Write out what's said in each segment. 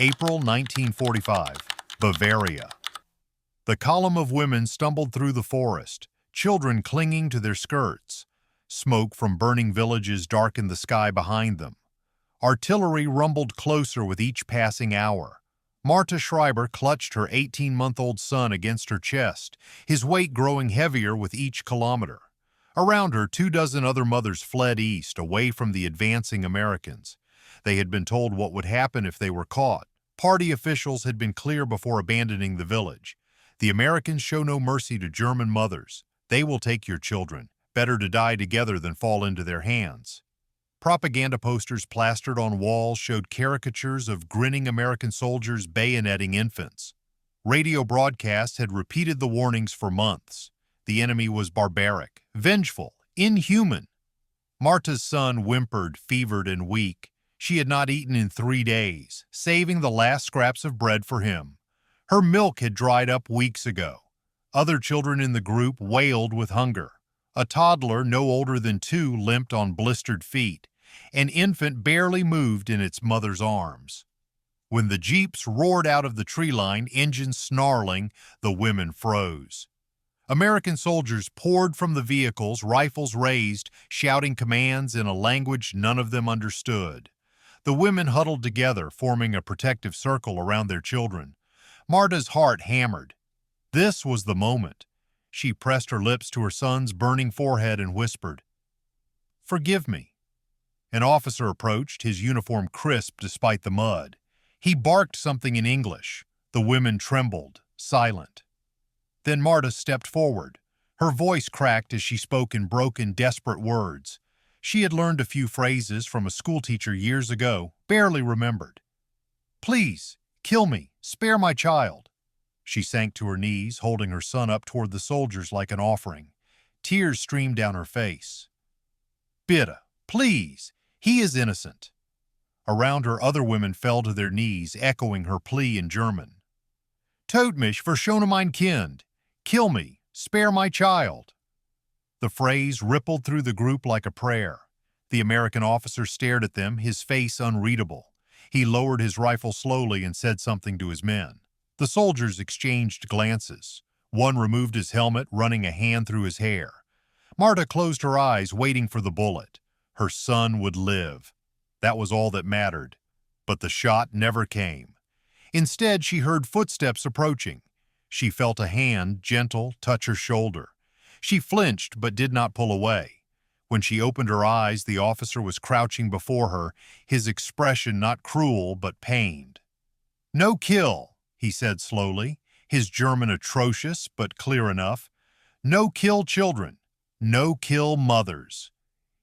April 1945, Bavaria. The column of women stumbled through the forest, children clinging to their skirts. Smoke from burning villages darkened the sky behind them. Artillery rumbled closer with each passing hour. Marta Schreiber clutched her 18-month-old son against her chest, his weight growing heavier with each kilometer. Around her, 24 other mothers fled east, away from the advancing Americans. They had been told what would happen if they were caught. Party officials had been clear before abandoning the village. The Americans show no mercy to German mothers. They will take your children. Better to die together than fall into their hands. Propaganda posters plastered on walls showed caricatures of grinning American soldiers bayoneting infants. Radio broadcasts had repeated the warnings for months. The enemy was barbaric, vengeful, inhuman. Marta's son whimpered, fevered and weak. She had not eaten in 3 days, saving the last scraps of bread for him. Her milk had dried up weeks ago. Other children in the group wailed with hunger. A toddler no older than 2 limped on blistered feet. An infant barely moved in its mother's arms. When the jeeps roared out of the tree line, engines snarling, the women froze. American soldiers poured from the vehicles, rifles raised, shouting commands in a language none of them understood. The women huddled together, forming a protective circle around their children. Marta's heart hammered. This was the moment. She pressed her lips to her son's burning forehead and whispered, "Forgive me." An officer approached, his uniform crisp despite the mud. He barked something in English. The women trembled, silent. Then Marta stepped forward. Her voice cracked as she spoke in broken, desperate words. She had learned a few phrases from a schoolteacher years ago, barely remembered. "Please, kill me, spare my child." She sank to her knees, holding her son up toward the soldiers like an offering. Tears streamed down her face. "Bitte, please, he is innocent." Around her, other women fell to their knees, echoing her plea in German. "Töt mich, verschone mein Kind. Kill me, spare my child." The phrase rippled through the group like a prayer. The American officer stared at them, his face unreadable. He lowered his rifle slowly and said something to his men. The soldiers exchanged glances. One removed his helmet, running a hand through his hair. Marta closed her eyes, waiting for the bullet. Her son would live. That was all that mattered. But the shot never came. Instead, she heard footsteps approaching. She felt a hand, gentle, touch her shoulder. She flinched but did not pull away. When she opened her eyes, the officer was crouching before her, his expression not cruel but pained. "No kill," he said slowly, his German atrocious but clear enough. "No kill children. No kill mothers."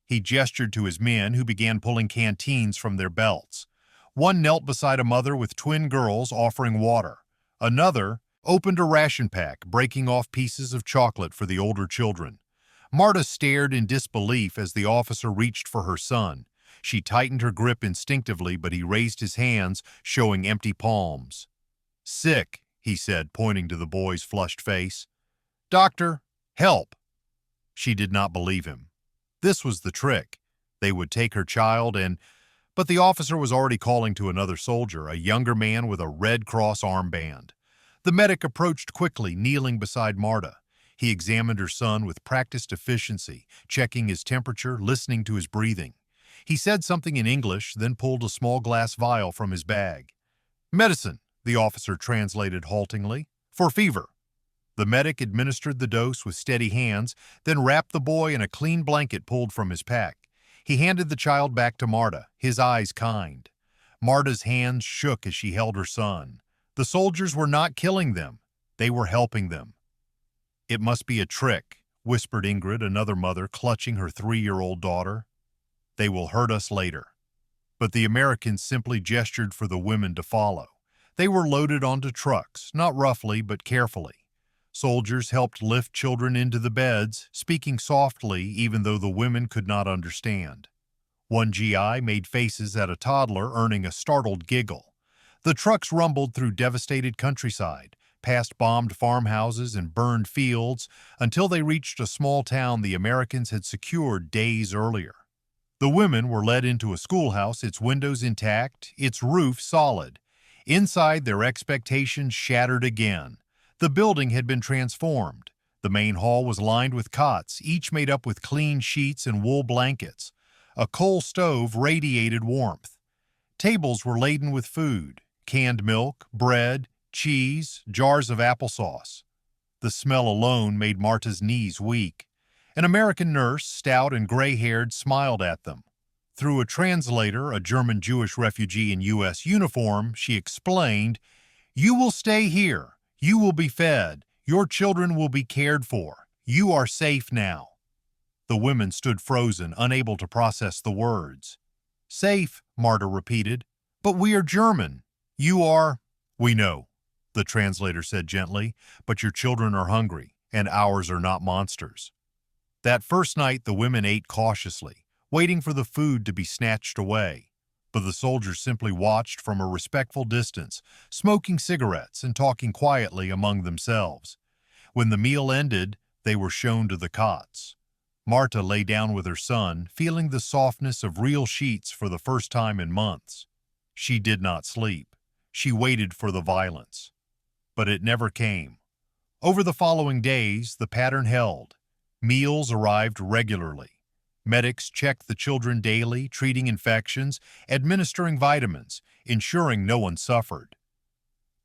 He gestured to his men, who began pulling canteens from their belts. One knelt beside a mother with twin girls offering water. Another opened a ration pack, breaking off pieces of chocolate for the older children. Marta stared in disbelief as the officer reached for her son. She tightened her grip instinctively, but he raised his hands, showing empty palms. "Sick," he said, pointing to the boy's flushed face. "Doctor, help." She did not believe him. This was the trick. They would take her child but the officer was already calling to another soldier, a younger man with a Red Cross armband. The medic approached quickly, kneeling beside Marta. He examined her son with practiced efficiency, checking his temperature, listening to his breathing. He said something in English, then pulled a small glass vial from his bag. "Medicine," the officer translated haltingly, "for fever." The medic administered the dose with steady hands, then wrapped the boy in a clean blanket pulled from his pack. He handed the child back to Marta, his eyes kind. Marta's hands shook as she held her son. The soldiers were not killing them. They were helping them. "It must be a trick," whispered Ingrid, another mother, clutching her 3-year-old daughter. "They will hurt us later." But the Americans simply gestured for the women to follow. They were loaded onto trucks, not roughly but carefully. Soldiers helped lift children into the beds, speaking softly even though the women could not understand. One GI made faces at a toddler, earning a startled giggle. The trucks rumbled through devastated countryside, past bombed farmhouses and burned fields, until they reached a small town the Americans had secured days earlier. The women were led into a schoolhouse, its windows intact, its roof solid. Inside, their expectations shattered again. The building had been transformed. The main hall was lined with cots, each made up with clean sheets and wool blankets. A coal stove radiated warmth. Tables were laden with food, canned milk, bread, cheese, jars of applesauce. The smell alone made Marta's knees weak. An American nurse, stout and gray-haired, smiled at them. Through a translator, a German Jewish refugee in U.S. uniform, she explained, "You will stay here. You will be fed. Your children will be cared for. You are safe now." The women stood frozen, unable to process the words. "Safe," Marta repeated. "But we are German. You are—" "We know," the translator said gently, "but your children are hungry, and ours are not monsters." That first night, the women ate cautiously, waiting for the food to be snatched away. But the soldiers simply watched from a respectful distance, smoking cigarettes and talking quietly among themselves. When the meal ended, they were shown to the cots. Marta lay down with her son, feeling the softness of real sheets for the first time in months. She did not sleep. She waited for the violence. But it never came. Over the following days, the pattern held. Meals arrived regularly. Medics checked the children daily, treating infections, administering vitamins, ensuring no one suffered.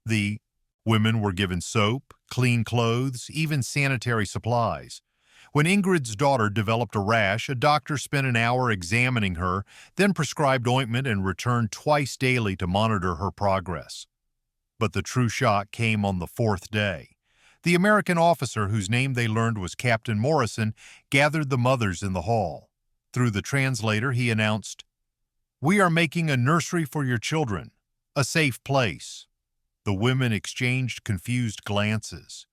The women were given soap, clean clothes, even sanitary supplies. When Ingrid's daughter developed a rash, a doctor spent an hour examining her, then prescribed ointment and returned twice daily to monitor her progress. But the true shock came on the fourth day. The American officer, whose name they learned was Captain Morrison, gathered the mothers in the hall. Through the translator, he announced, "We are making a nursery for your children, a safe place." The women exchanged confused glances.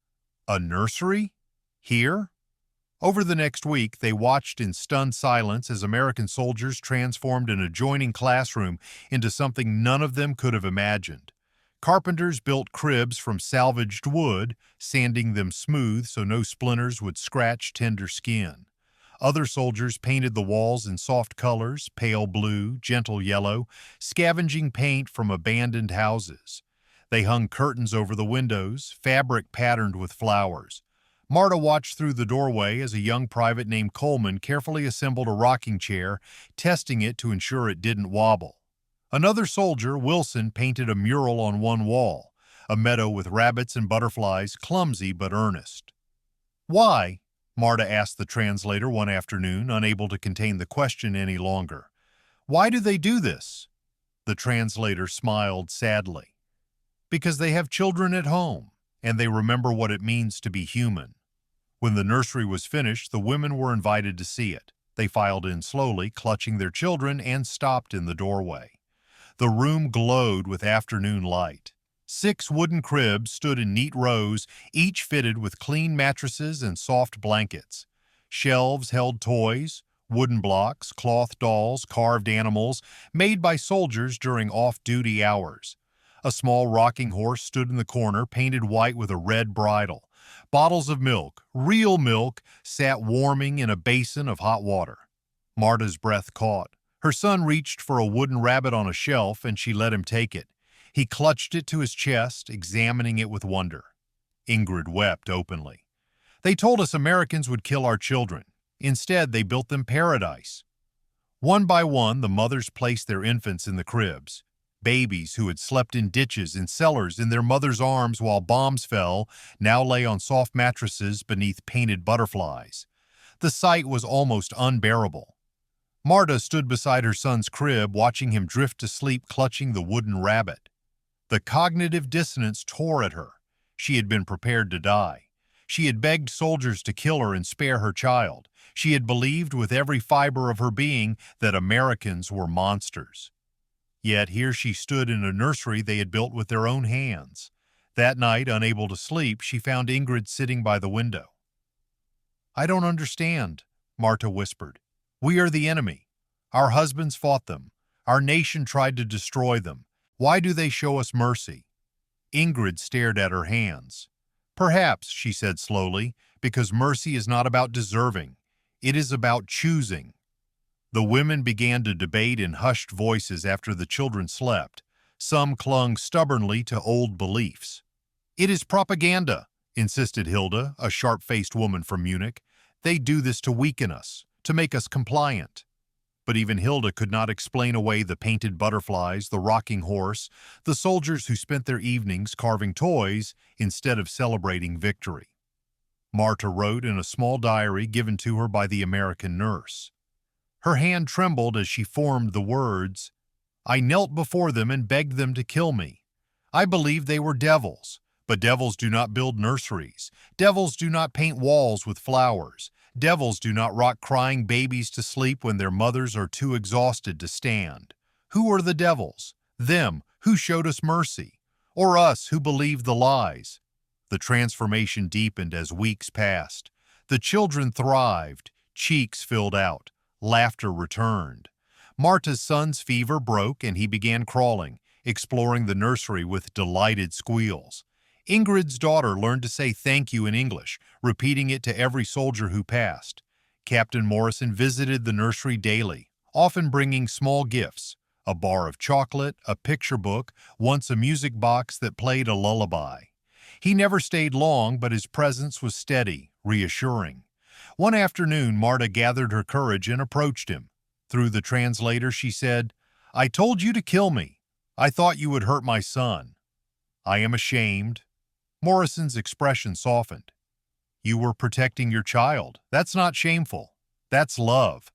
A nursery? Here? Over the next week, they watched in stunned silence as American soldiers transformed an adjoining classroom into something none of them could have imagined. Carpenters built cribs from salvaged wood, sanding them smooth so no splinters would scratch tender skin. Other soldiers painted the walls in soft colors, pale blue, gentle yellow, scavenging paint from abandoned houses. They hung curtains over the windows, fabric patterned with flowers. Marta watched through the doorway as a young private named Coleman carefully assembled a rocking chair, testing it to ensure it didn't wobble. Another soldier, Wilson, painted a mural on one wall, a meadow with rabbits and butterflies, clumsy but earnest. "Why?" Marta asked the translator one afternoon, unable to contain the question any longer. "Why do they do this?" The translator smiled sadly. "Because they have children at home, and they remember what it means to be human." When the nursery was finished, the women were invited to see it. They filed in slowly, clutching their children, and stopped in the doorway. The room glowed with afternoon light. 6 wooden cribs stood in neat rows, each fitted with clean mattresses and soft blankets. Shelves held toys, wooden blocks, cloth dolls, carved animals, made by soldiers during off-duty hours. A small rocking horse stood in the corner, painted white with a red bridle. Bottles of milk, real milk, sat warming in a basin of hot water. Marta's breath caught. Her son reached for a wooden rabbit on a shelf, and she let him take it. He clutched it to his chest, examining it with wonder. Ingrid wept openly. "They told us Americans would kill our children. Instead, they built them paradise." One by one, the mothers placed their infants in the cribs. Babies who had slept in ditches and cellars in their mother's arms while bombs fell now lay on soft mattresses beneath painted butterflies. The sight was almost unbearable. Marta stood beside her son's crib, watching him drift to sleep clutching the wooden rabbit. The cognitive dissonance tore at her. She had been prepared to die. She had begged soldiers to kill her and spare her child. She had believed with every fiber of her being that Americans were monsters. Yet here she stood in a nursery they had built with their own hands. That night, unable to sleep, she found Ingrid sitting by the window. "I don't understand," Marta whispered. "We are the enemy. Our husbands fought them. Our nation tried to destroy them. Why do they show us mercy?" Ingrid stared at her hands. "Perhaps," she said slowly, "because mercy is not about deserving. It is about choosing." The women began to debate in hushed voices after the children slept. Some clung stubbornly to old beliefs. "It is propaganda," insisted Hilda, a sharp-faced woman from Munich. "They do this to weaken us, to make us compliant." But even Hilda could not explain away the painted butterflies, the rocking horse, the soldiers who spent their evenings carving toys instead of celebrating victory. Marta wrote in a small diary given to her by the American nurse. Her hand trembled as she formed the words, "I knelt before them and begged them to kill me. I believed they were devils, but devils do not build nurseries. Devils do not paint walls with flowers. Devils do not rock crying babies to sleep when their mothers are too exhausted to stand. Who are the devils? Them who showed us mercy, or us who believed the lies?" The transformation deepened as weeks passed. The children thrived, cheeks filled out, laughter returned. Marta's son's fever broke and he began crawling, exploring the nursery with delighted squeals. Ingrid's daughter learned to say thank you in English, repeating it to every soldier who passed. Captain Morrison visited the nursery daily, often bringing small gifts, a bar of chocolate, a picture book, once a music box that played a lullaby. He never stayed long, but his presence was steady, reassuring. One afternoon, Marta gathered her courage and approached him. Through the translator, she said, "I told you to kill me. I thought you would hurt my son. I am ashamed." Morrison's expression softened. "You were protecting your child. That's not shameful. That's love."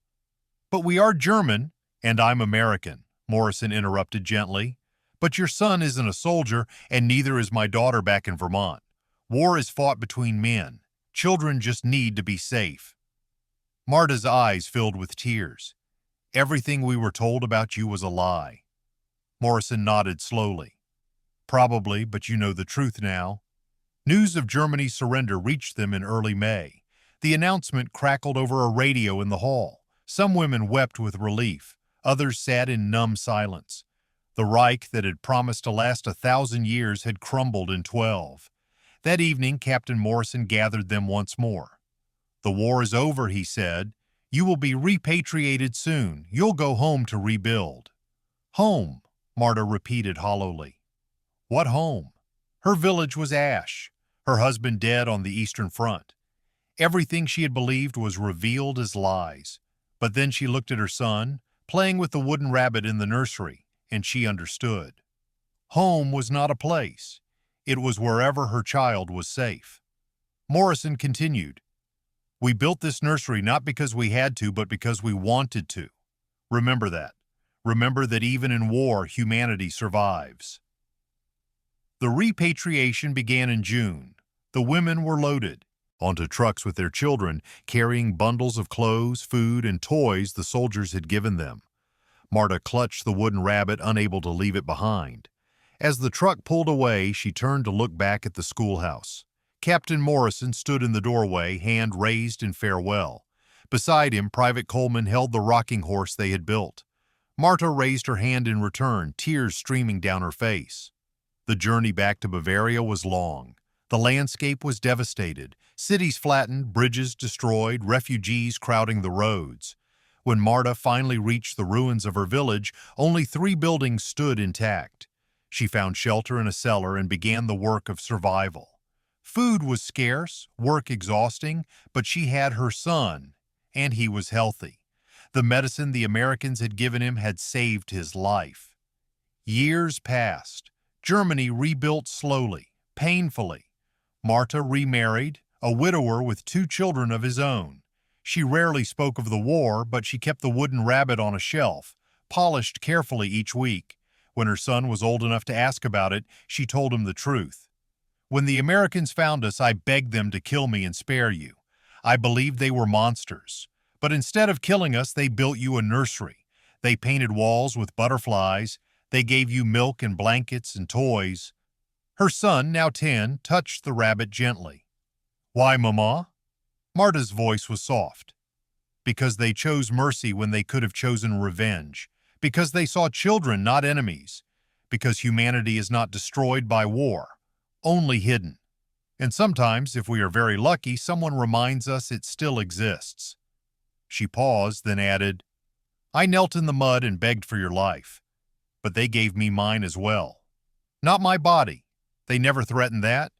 "But we are German, and I'm American," Morrison interrupted gently. "But your son isn't a soldier, and neither is my daughter back in Vermont. War is fought between men. Children just need to be safe." Marta's eyes filled with tears. "Everything we were told about you was a lie." Morrison nodded slowly. "Probably, but you know the truth now." News of Germany's surrender reached them in early May. The announcement crackled over a radio in the hall. Some women wept with relief. Others sat in numb silence. The Reich that had promised to last 1,000 years had crumbled in 12. That evening, Captain Morrison gathered them once more. "The war is over," he said. "You will be repatriated soon. You'll go home to rebuild." "Home," Marta repeated hollowly. What home? Her village was ash, her husband dead on the Eastern Front. Everything she had believed was revealed as lies. But then she looked at her son, playing with the wooden rabbit in the nursery, and she understood. Home was not a place. It was wherever her child was safe. Morrison continued, "We built this nursery not because we had to, but because we wanted to. Remember that. Remember that even in war, humanity survives." The repatriation began in June. The women were loaded onto trucks with their children, carrying bundles of clothes, food, and toys the soldiers had given them. Marta clutched the wooden rabbit, unable to leave it behind. As the truck pulled away, she turned to look back at the schoolhouse. Captain Morrison stood in the doorway, hand raised in farewell. Beside him, Private Coleman held the rocking horse they had built. Marta raised her hand in return, tears streaming down her face. The journey back to Bavaria was long. The landscape was devastated, cities flattened, bridges destroyed, refugees crowding the roads. When Marta finally reached the ruins of her village, only 3 buildings stood intact. She found shelter in a cellar and began the work of survival. Food was scarce, work exhausting, but she had her son, and he was healthy. The medicine the Americans had given him had saved his life. Years passed. Germany rebuilt slowly, painfully. Marta remarried, a widower with 2 children of his own. She rarely spoke of the war, but she kept the wooden rabbit on a shelf, polished carefully each week. When her son was old enough to ask about it, she told him the truth. "When the Americans found us, I begged them to kill me and spare you. I believed they were monsters. But instead of killing us, they built you a nursery. They painted walls with butterflies. They gave you milk and blankets and toys." Her son, now 10, touched the rabbit gently. "Why, Mama?" Marta's voice was soft. "Because they chose mercy when they could have chosen revenge. Because they saw children, not enemies. Because humanity is not destroyed by war, only hidden. And sometimes, if we are very lucky, someone reminds us it still exists." She paused, then added, "I knelt in the mud and begged for your life. but they gave me mine as well. Not my body. They never threatened that.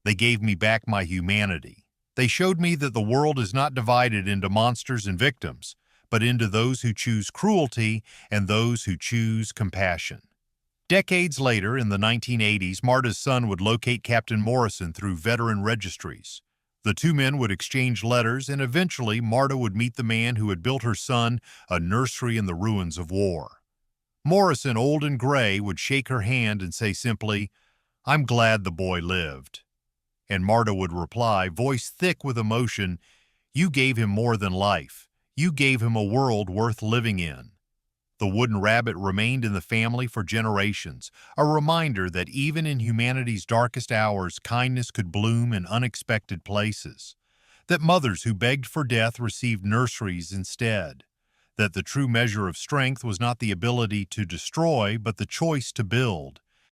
They gave me back my humanity. They showed me that the world is not divided into monsters and victims, but into those who choose cruelty and those who choose compassion. Decades later, in the 1980s, Marta's son would locate Captain Morrison through veteran registries. The two men would exchange letters, and eventually Marta would meet the man who had built her son a nursery in the ruins of war. Morrison, old and gray, would shake her hand and say simply, "I'm glad the boy lived." And Marta would reply, voice thick with emotion, "You gave him more than life. You gave him a world worth living in." The wooden rabbit remained in the family for generations, a reminder that even in humanity's darkest hours, kindness could bloom in unexpected places, that mothers who begged for death received nurseries instead, that the true measure of strength was not the ability to destroy, but the choice to build,